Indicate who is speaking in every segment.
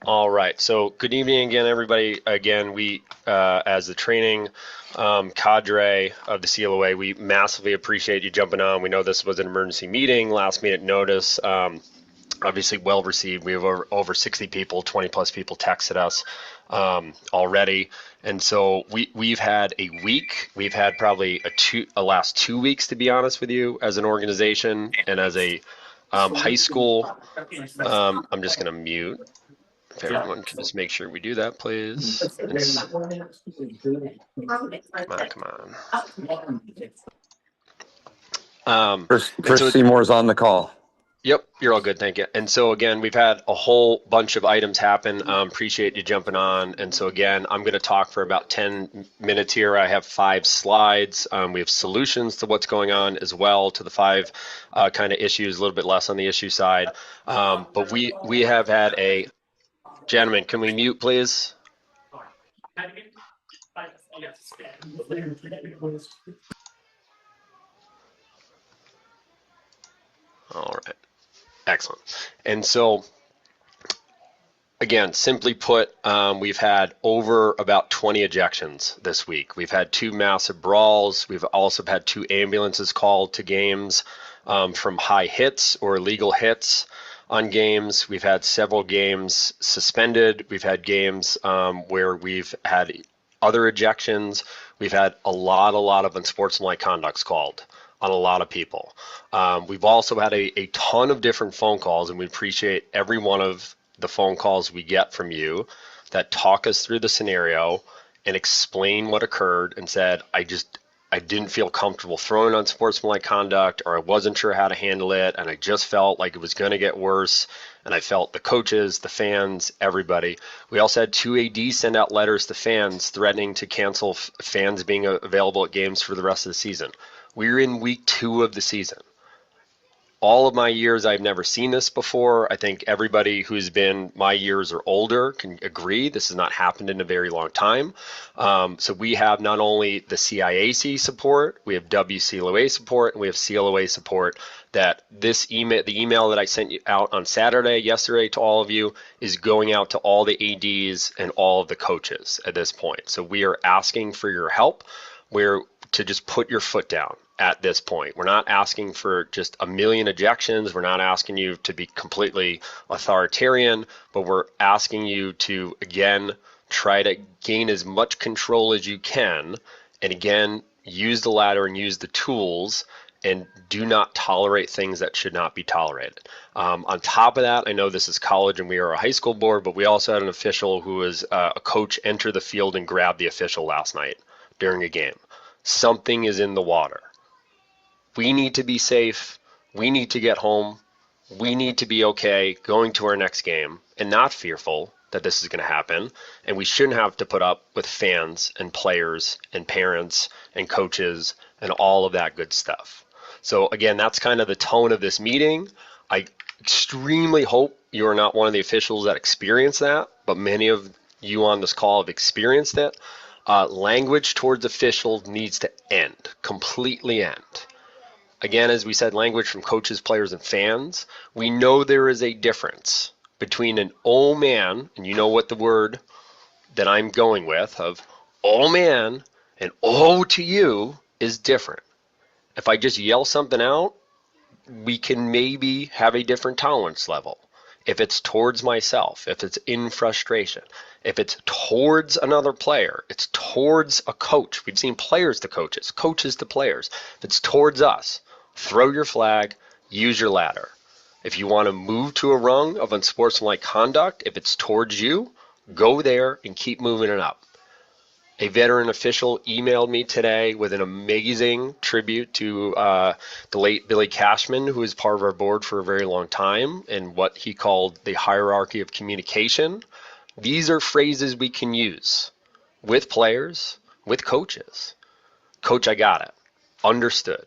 Speaker 1: All right. So good evening again, everybody. Again, we, as the training cadre of the CLOA, we massively appreciate you jumping on. We know this was an emergency meeting, last minute notice. Obviously well received. We have over 60 people, 20 plus people texted us already. And so we've had a week. We've had probably a last 2 weeks, to be honest with you, as an organization and as a high school. I'm just going to mute. If everyone can just make sure we do that, please. Come on. And
Speaker 2: Chris
Speaker 1: so,
Speaker 2: Seymour's on the call.
Speaker 1: yep, you're all good, thank you. And so again, we've had a whole bunch of items happen. Appreciate you jumping on. And so again, I'm going to talk for about 10 minutes here. I have 5 slides. We have solutions to what's going on as well, to the 5 kind of issues, a little bit less on the issue side. But we have had a, gentlemen, can we mute, please? All right, excellent. And so, again, simply put, we've had over about 20 ejections this week. We've had 2 massive brawls. We've also had 2 ambulances called to games from high hits or illegal hits on games. We've had several games suspended. We've had games where we've had other ejections. We've had a lot of unsportsmanlike conducts called on a lot of people. We've also had a ton of different phone calls, and we appreciate every one of the phone calls we get from you that talk us through the scenario and explain what occurred and said, I didn't feel comfortable throwing unsportsmanlike conduct, or I wasn't sure how to handle it, and I just felt like it was going to get worse. And I felt the coaches, the fans, everybody. We also had 2 ADs send out letters to fans threatening to cancel fans being available at games for the rest of the season. We're in week 2 of the season. All of my years, I've never seen this before. I think everybody who's been my years or older can agree this has not happened in a very long time. So we have not only the CIAC support, we have WCLOA support, and we have CLOA support. That the email that I sent you out on yesterday to all of you, is going out to all the ADs and all of the coaches at this point. So we are asking for your help. We're to just put your foot down at this point. We're not asking for just a million ejections. We're not asking you to be completely authoritarian, but we're asking you to, again, try to gain as much control as you can. And again, use the ladder and use the tools, and do not tolerate things that should not be tolerated. On top of that, I know this is college and we are a high school board, but we also had an official who was a coach enter the field and grab the official last night during a game. Something is in the water. We need to be safe. We need to get home. We need to be okay going to our next game and not fearful that this is going to happen. And we shouldn't have to put up with fans and players and parents and coaches and all of that good stuff. So again, that's kind of the tone of this meeting. I extremely hope you are not one of the officials that experienced that, but many of you on this call have experienced it. Language towards officials needs to end, completely end. Again, as we said, language from coaches, players, and fans. We know there is a difference between an oh man, and you know what the word that I'm going with, of oh man and oh to you, is different. If I just yell something out, we can maybe have a different tolerance level. If it's towards myself, if it's in frustration, if it's towards another player, it's towards a coach. We've seen players to coaches, coaches to players. If it's towards us, throw your flag, use your ladder. If you want to move to a rung of unsportsmanlike conduct, if it's towards you, go there and keep moving it up. A veteran official emailed me today with an amazing tribute to the late Billy Cashman, who was part of our board for a very long time, and what he called the hierarchy of communication. These are phrases we can use with players, with coaches. Coach, I got it. Understood.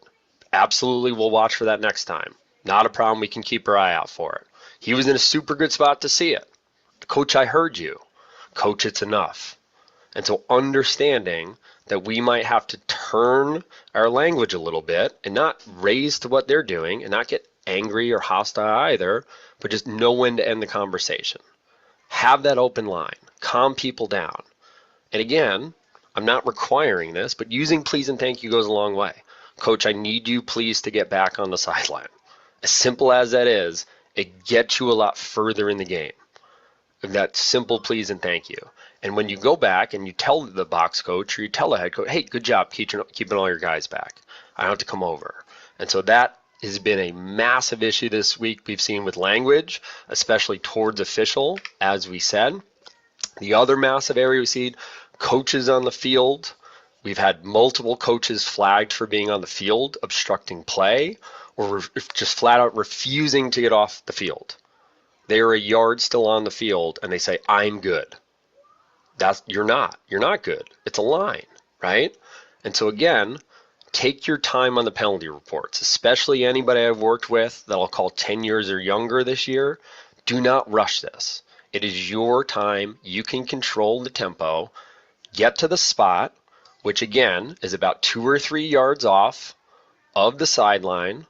Speaker 1: Absolutely, we'll watch for that next time. Not a problem. We can keep our eye out for it. He was in a super good spot to see it. Coach, I heard you. Coach, it's enough. And so understanding that we might have to turn our language a little bit and not raise to what they're doing and not get angry or hostile either, but just know when to end the conversation. Have that open line. Calm people down. And again, I'm not requiring this, but using please and thank you goes a long way. Coach, I need you please to get back on the sideline. As simple as that is, it gets you a lot further in the game. That simple please and thank you. And when you go back and you tell the box coach or you tell the head coach, hey, good job keeping all your guys back. I don't have to come over. And so that has been a massive issue this week we've seen with language, especially towards official, as we said. The other massive area we see, coaches on the field. We've had multiple coaches flagged for being on the field, obstructing play, or just flat out refusing to get off the field. They are a yard still on the field, and they say, I'm good. You're not good. It's a line, right? And so again, take your time on the penalty reports, especially anybody I've worked with that I'll call 10 years or younger this year. Do not rush this. It is your time. You can control the tempo. Get to the spot, which again is about 2 or 3 yards off of the sideline,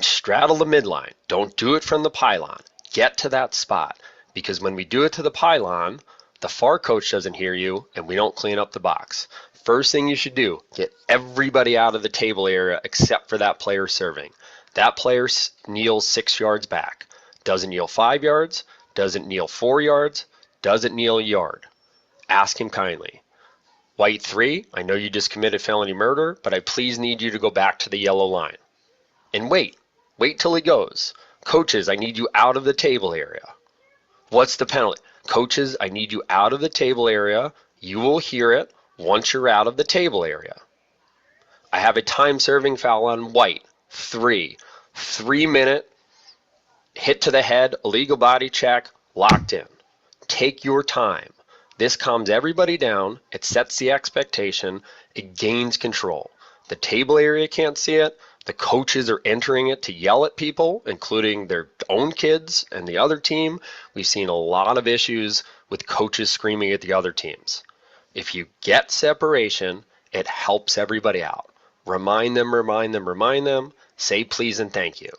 Speaker 1: straddle the midline. Don't do it from the pylon. Get to that spot, because when we do it to the pylon, the far coach doesn't hear you and we don't clean up the box. First thing you should do, get everybody out of the table area except for that player serving. That player kneels 6 yards back. Doesn't kneel 5 yards, doesn't kneel 4 yards, doesn't kneel a yard. Ask him kindly. White 3, I know you just committed felony murder, but I please need you to go back to the yellow line. And wait till he goes. Coaches, I need you out of the table area. What's the penalty? Coaches, I need you out of the table area. You will hear it once you're out of the table area. I have a time serving foul on White. 3 minute hit to the head, illegal body check, locked in. Take your time. This calms everybody down. It sets the expectation. It gains control. The table area can't see it. The coaches are entering it to yell at people, including their own kids and the other team. We've seen a lot of issues with coaches screaming at the other teams. If you get separation, it helps everybody out. Remind them. Say please and thank you.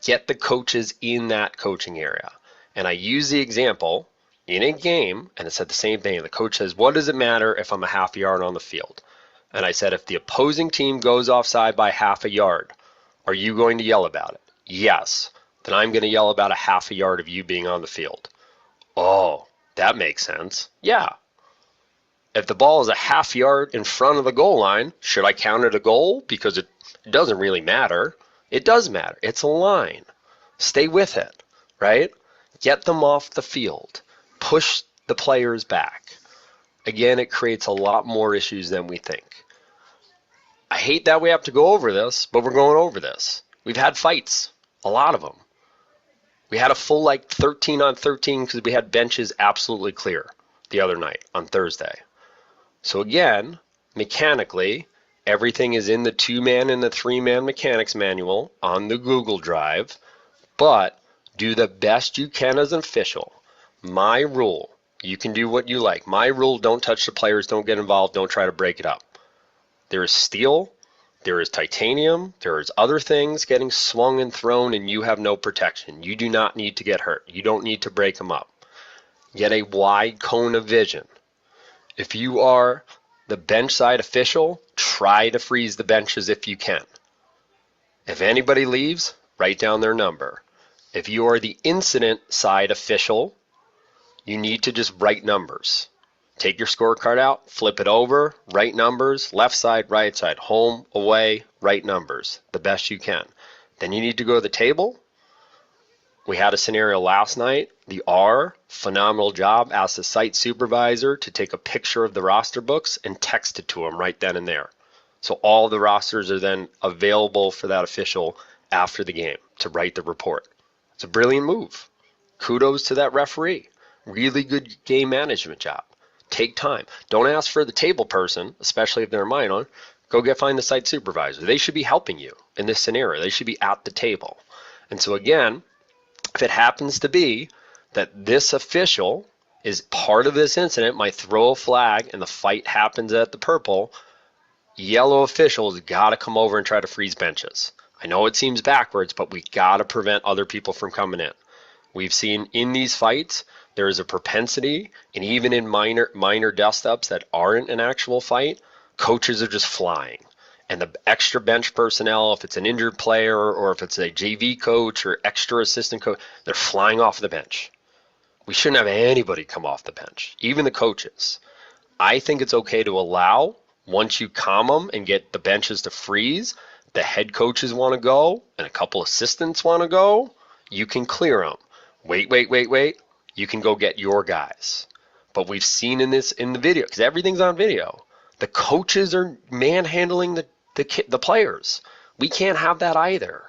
Speaker 1: Get the coaches in that coaching area. And I use the example in a game, and it said the same thing. The coach says, what does it matter if I'm a half yard on the field? And I said, if the opposing team goes offside by half a yard, are you going to yell about it? Yes. Then I'm going to yell about a half a yard of you being on the field. Oh, that makes sense. Yeah. If the ball is a half yard in front of the goal line, should I count it a goal? Because it doesn't really matter. It does matter. It's a line. Stay with it, right? Get them off the field. Push the players back. Again, it creates a lot more issues than we think. I hate that we have to go over this, but we're going over this. We've had fights, a lot of them. We had a full 13 on 13 because we had benches absolutely clear the other night on Thursday. So again, mechanically, everything is in the 2-man and the 3-man mechanics manual on the Google Drive, but do the best you can as an official. My rule, you can do what you like. My rule, don't touch the players, don't get involved, don't try to break it up. There is steel, there is titanium, there is other things getting swung and thrown, and you have no protection. You do not need to get hurt. You don't need to break them up. Get a wide cone of vision. If you are the bench side official, try to freeze the benches if you can. If anybody leaves, write down their number. If you are the incident side official, you need to just write numbers. Take your scorecard out, flip it over, write numbers, left side, right side, home, away, write numbers, the best you can. Then you need to go to the table. We had a scenario last night. The R, phenomenal job, asked the site supervisor to take a picture of the roster books and text it to him right then and there. So all the rosters are then available for that official after the game to write the report. It's a brilliant move. Kudos to that referee. Really good game management job. Take time. Don't ask for the table person, especially if they're a minor. Go find the site supervisor. They should be helping you in this scenario. They should be at the table. And so again, if it happens to be that this official is part of this incident, might throw a flag and the fight happens at the purple, yellow officials got to come over and try to freeze benches. I know it seems backwards, but we got to prevent other people from coming in. We've seen in these fights, there is a propensity, and even in minor dust-ups that aren't an actual fight, coaches are just flying. And the extra bench personnel, if it's an injured player or if it's a JV coach or extra assistant coach, they're flying off the bench. We shouldn't have anybody come off the bench, even the coaches. I think it's okay to allow, once you calm them and get the benches to freeze, the head coaches want to go and a couple assistants want to go, you can clear them. Wait. You can go get your guys. But we've seen in the video, because everything's on video, the coaches are manhandling the players. We can't have that either.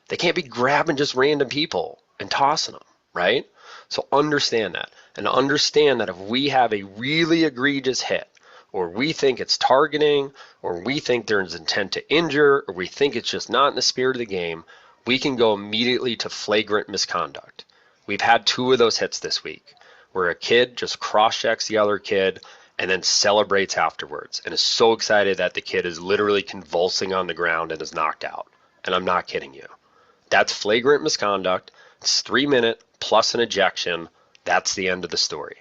Speaker 1: They can't be grabbing just random people and tossing them, right? So understand that. And understand that if we have a really egregious hit, or we think it's targeting, or we think there's intent to injure, or we think it's just not in the spirit of the game, we can go immediately to flagrant misconduct. We've had 2 of those hits this week, where a kid just cross-checks the other kid and then celebrates afterwards and is so excited that the kid is literally convulsing on the ground and is knocked out. And I'm not kidding you. That's flagrant misconduct. It's 3 minutes plus an ejection. That's the end of the story.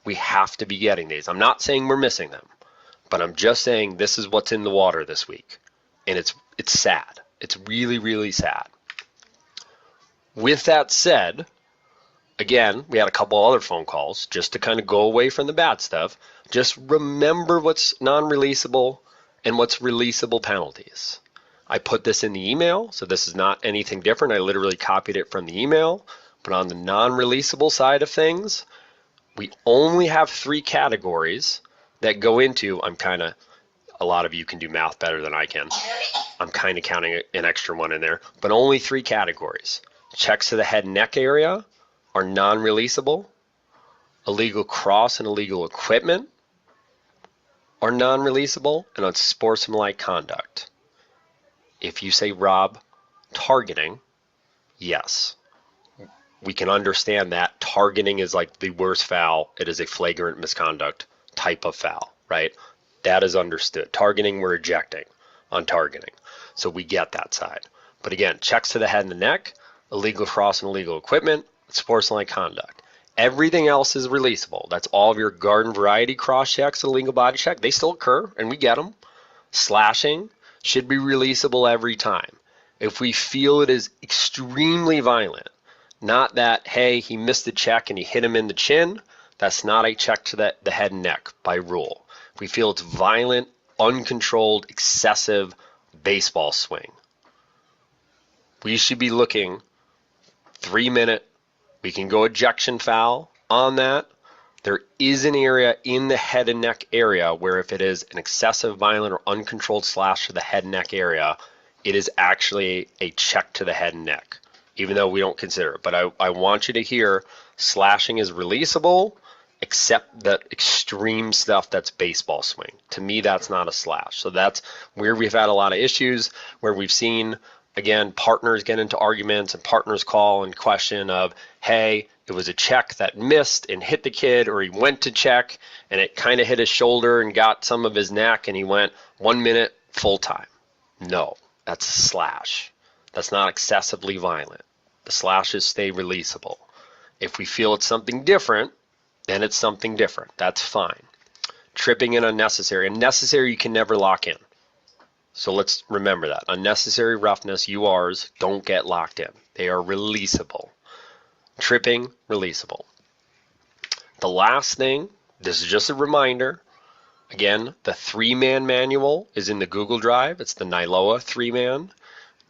Speaker 1: We have to be getting these. I'm not saying we're missing them, but I'm just saying this is what's in the water this week. And it's sad. It's really, really sad. With that said, again, we had a couple other phone calls just to kind of go away from the bad stuff. Just remember what's non-releasable and what's releasable penalties. I put this in the email, so this is not anything different. I literally copied it from the email. But on the non-releasable side of things, we only have 3 categories that go into, a lot of you can do math better than I can. I'm kind of counting an extra one in there, but only 3 categories. Checks to the head and neck area are non-releasable. Illegal cross and illegal equipment are non-releasable, and unsportsmanlike conduct. If you say, Rob, targeting, yes. We can understand that targeting is like the worst foul. It is a flagrant misconduct type of foul, right? That is understood. Targeting, we're ejecting on targeting. So we get that side. But again, checks to the head and the neck, illegal cross and illegal equipment, sportsmanlike conduct. Everything else is releasable. That's all of your garden variety cross checks and illegal body check. They still occur, and we get them. Slashing should be releasable every time. If we feel it is extremely violent, not that, hey, he missed the check and he hit him in the chin, that's not a check to the head and neck by rule. If we feel it's violent, uncontrolled, excessive baseball swing, we should be looking 3 minute. We can go ejection foul on that. There is an area in the head and neck area where if it is an excessive, violent, or uncontrolled slash to the head and neck area, it is actually a check to the head and neck, even though we don't consider it. But I want you to hear slashing is releasable, except that extreme stuff that's baseball swing. To me, that's not a slash. So that's where we've had a lot of issues, where we've seen, again, partners get into arguments and partners call and question of, hey, it was a check that missed and hit the kid, or he went to check and it kind of hit his shoulder and got some of his neck and he went 1 minute full time. No, that's a slash. That's not excessively violent. The slashes stay releasable. If we feel it's something different, then it's something different. That's fine. Tripping and unnecessary. Unnecessary you can never lock in. So let's remember that. Unnecessary roughness, URs, don't get locked in. They are releasable. Tripping, releasable. The last thing, this is just a reminder. Again, the 3-man manual is in the Google Drive. It's the CLOA 3-man.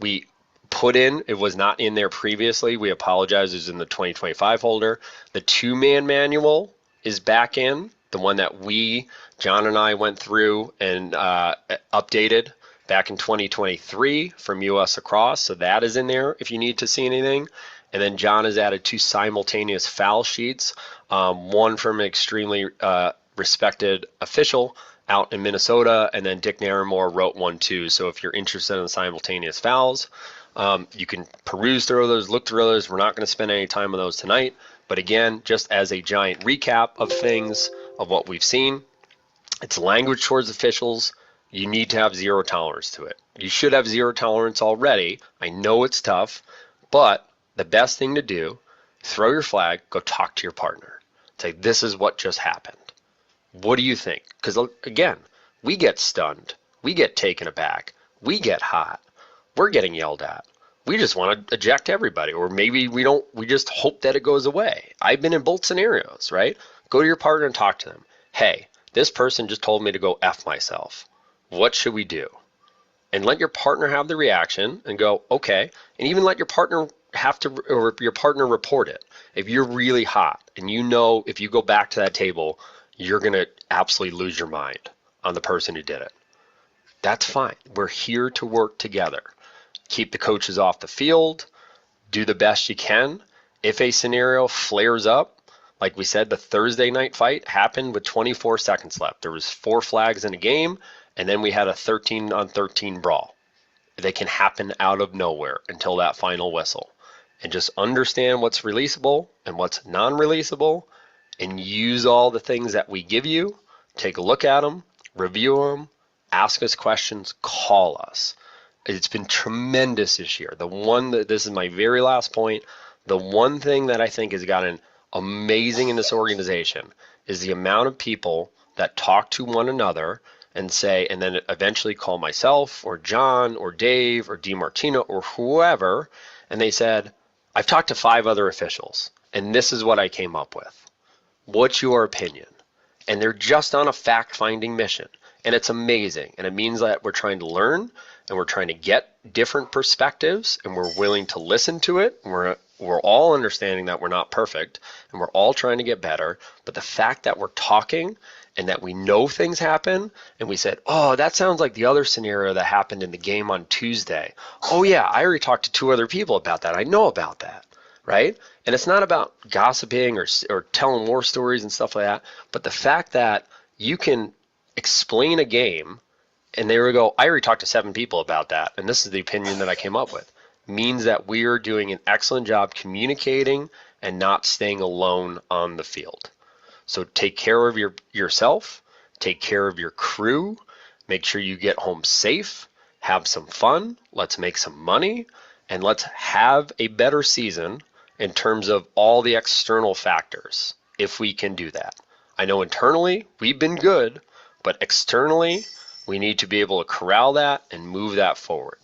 Speaker 1: We put in, it was not in there previously. We apologize, it's in the 2025 folder. The 2-man manual is back in, the one that John and I went through and updated back in 2023 from US Across. So that is in there if you need to see anything. And then John has added 2 simultaneous foul sheets, one from an extremely respected official out in Minnesota, and then Dick Naramore wrote one too. So if you're interested in simultaneous fouls, you can peruse through those, look through those. We're not going to spend any time on those tonight. But again, just as a giant recap of things, of what we've seen, it's language towards officials. You need to have zero tolerance to it. You should have zero tolerance already. I know it's tough, but the best thing to do throw your flag, go talk to your partner. Say, this is what just happened. What do you think? Because again, we get stunned. We get taken aback. We get hot. We're getting yelled at. We just want to eject everybody. Or maybe we don't, we just hope that it goes away. I've been in both scenarios, right? Go to your partner and talk to them. Hey, this person just told me to go F myself. What should we do? And let your partner have the reaction and go, okay. And even let your partner your partner report it. If you're really hot and you know if you go back to that table, you're going to absolutely lose your mind on the person who did it. That's fine. We're here to work together. Keep the coaches off the field. Do the best you can. If a scenario flares up, like we said, the Thursday night fight happened with 24 seconds left. There was 4 flags in a game, and then we had a 13-on-13 brawl. They can happen out of nowhere until that final whistle. And just understand what's releasable and what's non-releasable, and use all the things that we give you. Take a look at them, review them, ask us questions, call us. It's been tremendous this year. This is my very last point. The one thing that I think has gotten amazing in this organization is the amount of people that talk to one another and say, and then eventually call myself or John or Dave or DiMartino or whoever, and they said, I've talked to 5 other officials, and this is what I came up with. What's your opinion? And they're just on a fact-finding mission. And it's amazing. And it means that we're trying to learn and we're trying to get different perspectives and we're willing to listen to it. We're all understanding that we're not perfect and we're all trying to get better. But the fact that we're talking and that we know things happen and we said, oh, that sounds like the other scenario that happened in the game on Tuesday. Oh, yeah, I already talked to 2 other people about that. I know about that. Right? And it's not about gossiping or telling war stories and stuff like that, but the fact that you can explain a game and they would go, I already talked to 7 people about that, and this is the opinion that I came up with, means that we are doing an excellent job communicating and not staying alone on the field. So take care of yourself, take care of your crew, make sure you get home safe, have some fun, let's make some money, and let's have a better season in terms of all the external factors, if we can do that. I know internally we've been good, but externally we need to be able to corral that and move that forward.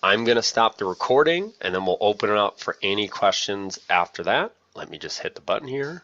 Speaker 1: I'm going to stop the recording and then we'll open it up for any questions after that. Let me just hit the button here.